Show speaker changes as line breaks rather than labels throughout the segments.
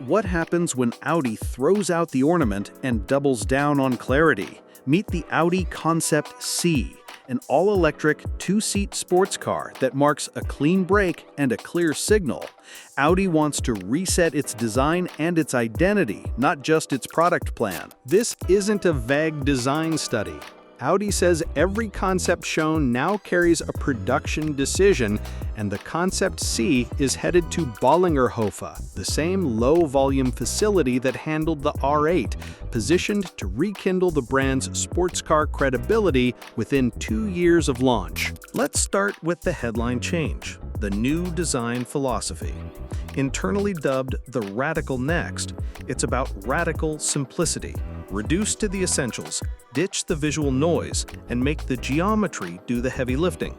What happens when Audi throws out the ornament and doubles down on clarity? Meet the Audi Concept C, an all-electric two-seat sports car that marks a clean break and a clear signal. Audi wants to reset its design and its identity, not just its product plan. This isn't a vague design study. Audi says every concept shown now carries a production decision, and the Concept C is headed to Bollingerhofe, the same low-volume facility that handled the R8, positioned to rekindle the brand's sports car credibility within 2 years of launch. Let's start with the headline change, the new design philosophy. Internally dubbed the Radical Next, it's about radical simplicity. Reduce to the essentials, ditch the visual noise, and make the geometry do the heavy lifting.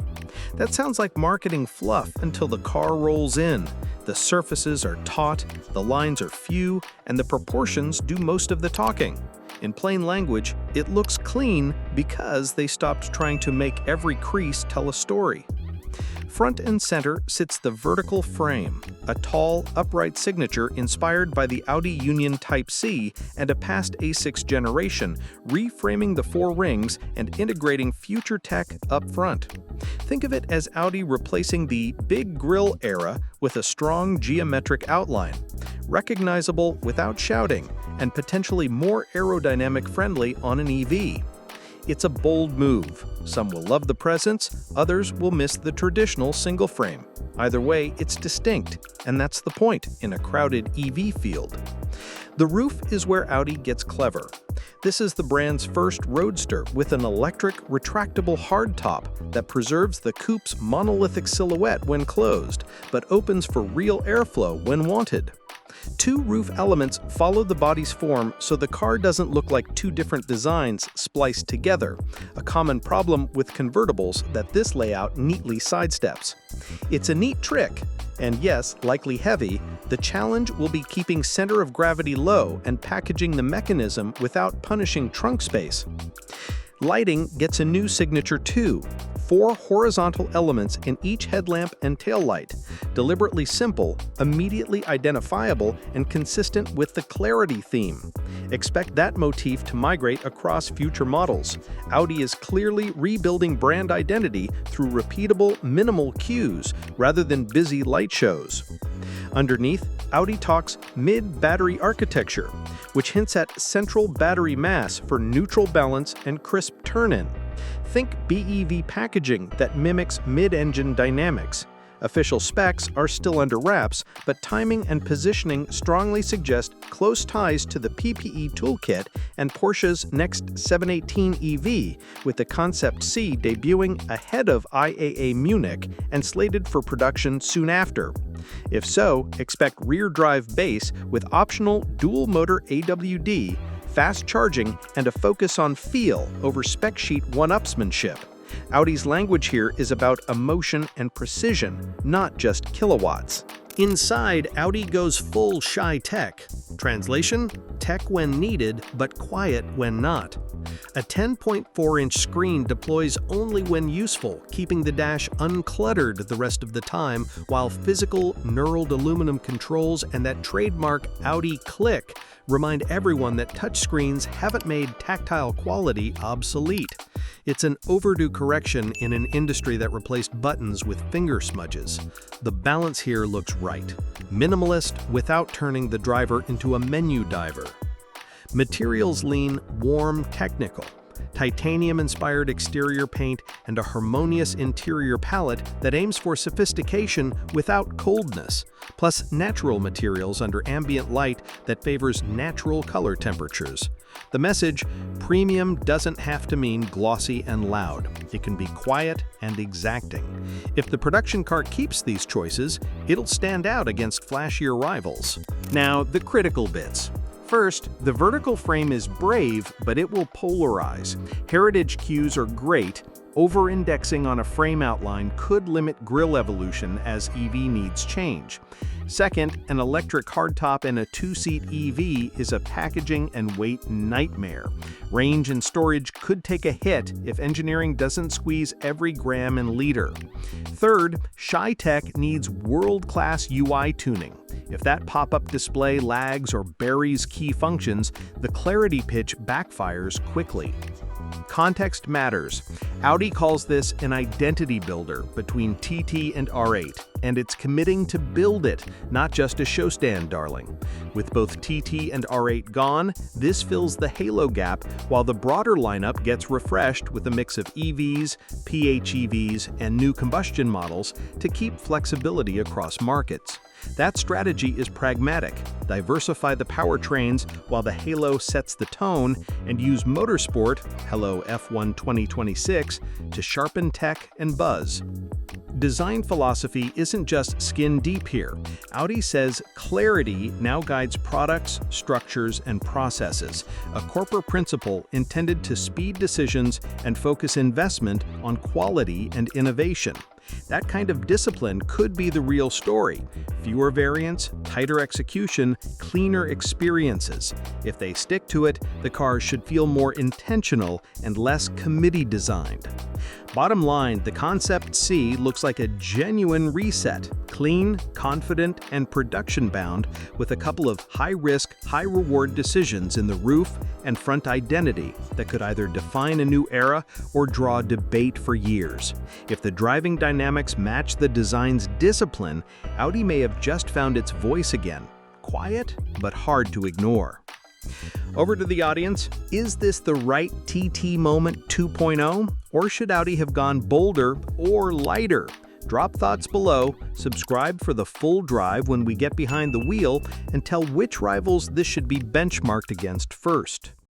That sounds like marketing fluff until the car rolls in. The surfaces are taut, the lines are few, and the proportions do most of the talking. In plain language, it looks clean because they stopped trying to make every crease tell a story. Front and center sits the vertical frame, a tall, upright signature inspired by the Audi Union Type C and a past A6 generation, reframing the four rings and integrating future tech up front. Think of it as Audi replacing the big grille era with a strong geometric outline, recognizable without shouting, and potentially more aerodynamic friendly on an EV. It's a bold move. Some will love the presence, others will miss the traditional single frame. Either way, it's distinct, and that's the point in a crowded EV field. The roof is where Audi gets clever. This is the brand's first Roadster with an electric, retractable hardtop that preserves the coupe's monolithic silhouette when closed, but opens for real airflow when wanted. Two roof elements follow the body's form so the car doesn't look like two different designs spliced together, a common problem with convertibles that this layout neatly sidesteps. It's a neat trick, and yes, likely heavy. The challenge will be keeping center of gravity low and packaging the mechanism without punishing trunk space. Lighting gets a new signature too. 4 horizontal elements in each headlamp and taillight, deliberately simple, immediately identifiable, and consistent with the clarity theme. Expect that motif to migrate across future models. Audi is clearly rebuilding brand identity through repeatable, minimal cues rather than busy light shows. Underneath, Audi talks mid-battery architecture, which hints at central battery mass for neutral balance and crisp turn-in. Think BEV packaging that mimics mid-engine dynamics. Official specs are still under wraps, but timing and positioning strongly suggest close ties to the PPE toolkit and Porsche's next 718 EV, with the Concept C debuting ahead of IAA Munich and slated for production soon after. If so, expect rear-drive base with optional dual-motor AWD, fast charging, and a focus on feel over spec sheet one-upsmanship. Audi's language here is about emotion and precision, not just kilowatts. Inside, Audi goes full shy tech. Translation: tech when needed, but quiet when not. A 10.4-inch screen deploys only when useful, keeping the dash uncluttered the rest of the time, while physical, knurled aluminum controls and that trademark Audi click remind everyone that touchscreens haven't made tactile quality obsolete. It's an overdue correction in an industry that replaced buttons with finger smudges. The balance here looks right. Minimalist without turning the driver into a menu diver. Materials lean, warm, technical. Titanium-inspired exterior paint and a harmonious interior palette that aims for sophistication without coldness, plus natural materials under ambient light that favors natural color temperatures. The message: premium doesn't have to mean glossy and loud. It can be quiet and exacting. If the production car keeps these choices, it'll stand out against flashier rivals. Now, the critical bits. First, the vertical frame is brave, but it will polarize. Heritage cues are great. Over-indexing on a frame outline could limit grille evolution as EV needs change. Second, an electric hardtop and a two-seat EV is a packaging and weight nightmare. Range and storage could take a hit if engineering doesn't squeeze every gram and liter. Third, Shy Tech needs world-class UI tuning. If that pop-up display lags or buries key functions, the clarity pitch backfires quickly. Context matters. Audi calls this an identity builder between TT and R8, and it's committing to build it, not just a showstand darling. With both TT and R8 gone, this fills the halo gap, while the broader lineup gets refreshed with a mix of EVs, PHEVs, and new combustion models to keep flexibility across markets. That strategy is pragmatic. Diversify the powertrains while the halo sets the tone, and use motorsport, hello F1 2026, to sharpen tech and buzz. Design philosophy isn't just skin deep here. Audi says clarity now guides products, structures, and processes, a corporate principle intended to speed decisions and focus investment on quality and innovation. That kind of discipline could be the real story. Fewer variants, tighter execution, cleaner experiences. If they stick to it, the cars should feel more intentional and less committee designed. Bottom line, the Concept C looks like a genuine reset, clean, confident, and production-bound, with a couple of high-risk, high-reward decisions in the roof and front identity that could either define a new era or draw debate for years. If the driving dynamics match the design's discipline, Audi may have just found its voice again. Quiet, but hard to ignore. Over to the audience, is this the right TT moment 2.0, or should Audi have gone bolder or lighter? Drop thoughts below, subscribe for the full drive when we get behind the wheel, and tell which rivals this should be benchmarked against first.